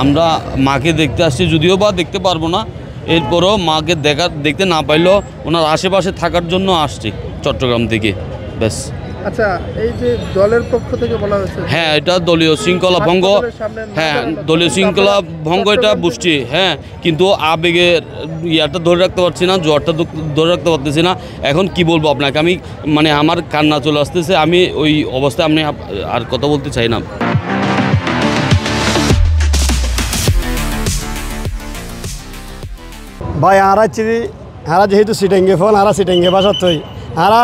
আমরা মাকে দেখতে আসছি, যদিও বা দেখতে পারবো না, এরপরও মাকে দেখতে না পাইলেও ওনার আশেপাশে থাকার জন্য আসছি চট্টগ্রাম থেকে, ব্যাস। আচ্ছা, এই যে দলের পক্ষ থেকে বলা হয়েছে, হ্যাঁ, এটা দলীয় শৃঙ্খলা ভঙ্গ, হ্যাঁ দলীয় শৃঙ্খলা ভঙ্গ, এটা বুঝছি, হ্যাঁ, কিন্তু আবেগের ইয়াটা ধরে রাখতে পারছি না, জ্বরটা ধরে রাখতে পারতেছি না। এখন কি বলবো আপনাকে, আমি মানে আমার কান্না চলে আসতেছে, আমি ওই অবস্থায় আপনি আর কথা বলতে চাই না। ভাই হারা যেহেতু সিটাঙ্গে ফোন, হারা সিটাঙ্গে বাসার তৈ হারা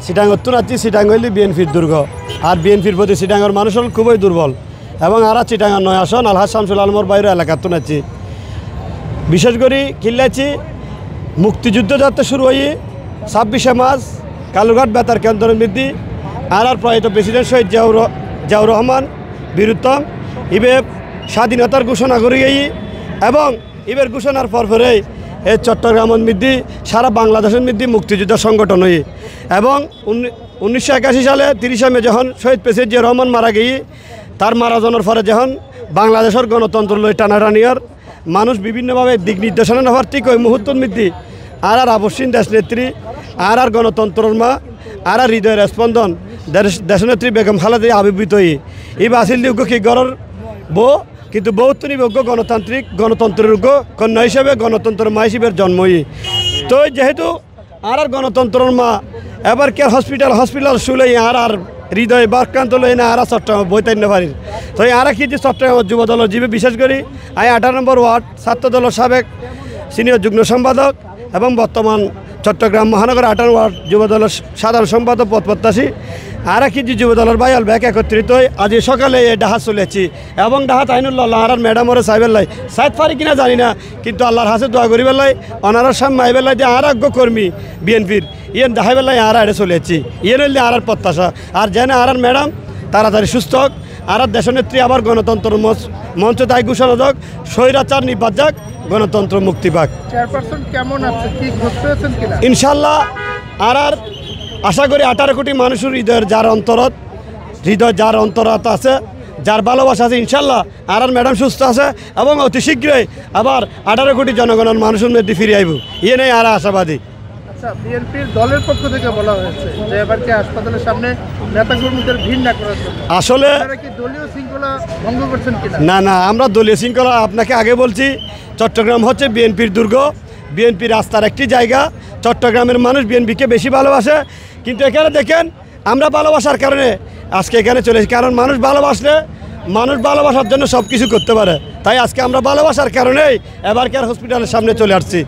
সিটাং উত্তরাচ্ছি, সিটাং হইলে বিএনপির দুর্গ, আর বিএনপির প্রতি সিটাঙ্গের মানুষ হল খুবই দুর্বল, এবং হারা চিটাঙ্গার 9 আসন আলহাজ শামসুল আলমর বাইরে এলাকা তুনাচ্ছি। বিশেষ করে কিল্লাচ্ছি মুক্তিযুদ্ধ যাত্রা শুরু হয়ে 26শে মার্চ কালুরঘাট বেতার কেন্দ্র বৃদ্ধি আর প্রয়াত প্রেসিডেন্ট শহীদ জিয়াউর রহমান বীরুত্তম ইবে স্বাধীনতার ঘোষণা করে এবং ইবের ঘোষণার পরপরেই এই চট্টগ্রাম মধ্যে সারা বাংলাদেশের মধ্যে মুক্তিযুদ্ধ সংগঠন হয়ে, এবং 1981 সালে 30শে মে যখন শহীদ প্রেসিডেন্ট জিয়াউর রহমান মারা গিয়ে তার মারা যাওয়ার পরে যখন বাংলাদেশের গণতন্ত্র লই টানাটানিয়ার মানুষ বিভিন্নভাবে দিক নির্দেশনা নেওয়ার ঠিক ওই মুহূর্তের মধ্যে আর আবশ্যিক দেশনেত্রী আর গণতন্ত্রের মা আর হৃদয়ের স্পন্দন দেশনেত্রী বেগম খালেদা আবির্ভূত হয়ে এই বাসিল যোগ্য কি গড়ের বউ, কিন্তু বহুত্তরই যোগ্য গণতন্ত্রের যোগ্য কন্যা হিসেবে গণতন্ত্রের মা হিসেবে জন্মই। তো যেহেতু আর গণতন্ত্রের মা এবার কেয়ার হসপিটাল শুলে আর হৃদয় বাক্রান্ত লই না আর চট্টগ্রাম বইতান্য পারি। তো আর কি যে চট্টগ্রাম যুব দলের জীবে বিশেষ করে 18 নম্বর ওয়ার্ড ছাত্র দলের সাবেক সিনিয়র যুগ্ম সম্পাদক এবং বর্তমান চট্টগ্রাম মহানগর 18 ওয়ার্ড যুব দলের সাধারণ সম্পাদক পদ প্রত্যাশী আর কি যে যুব দলের ভাই ব্যাক একত্রিত হয়ে আজ সকালে এই ডাহাত চলেছি, এবং ডাহাত আইনুল্লাহ আর ম্যাডাম ওরে সাইবেল্লাই সাইড পারি কিনা জানি না, কিন্তু আল্লাহর হাসে দোয়া করি বেলাই অনারার সামনে আইবেলাই যে আর আজ্ঞ কর্মী বিএনপির ইয়েন দেখাই বেলাই আর আড়ে চলেছি, ইয়ে নইলে আর প্রত্যাশা আর যেন আর ম্যাডাম তাড়াতাড়ি সুস্থ হোক, আর দেশনেত্রী আবার গণতন্ত্র মঞ্চ তাই ঘোষণা যাক, স্বৈরাচার নিপাত যাক, গণতন্ত্র মুক্তি পাক। চেয়ারপারসন কেমন আছে, কি ঘোষণা কিনা? ইনশাল্লাহ আর আশা করি 18 কোটি মানুষের হৃদয় যার অন্তরত আছে, যার ভালোবাসা আছে, ইনশাল্লাহ আর ম্যাডাম সুস্থ আছে এবং অতি শীঘ্রই আবার 18 কোটি জনগণের মানুষের মধ্যে ফিরে আইব, ইয়ে নেই আর আশাবাদী। আচ্ছা, বিএনপির দলের পক্ষ থেকে বলা হয়েছে যে এবার কি হাসপাতালের সামনে নেতাকর্মীদের ভিড় না করার জন্য, আসলে কি দলীয় শৃঙ্খলা ভঙ্গ করছেন কিনা? না, আমরা দলীয় শৃঙ্খলা আপনাকে আগে বলছি, চট্টগ্রাম হচ্ছে বিএনপির দুর্গ, বিএনপির রাস্তার একটি জায়গা, চট্টগ্রামের মানুষ বিএনপিকে বেশি ভালোবাসে, কিন্তু এখানে দেখেন আমরা ভালোবাসার কারণে আজকে এখানে চলে এসেছি, কারণ মানুষ ভালোবাসার জন্য সব কিছু করতে পারে, তাই আজকে আমরা ভালোবাসার কারণেই এবার কেয়ার হসপিটালের সামনে চলে আসছি।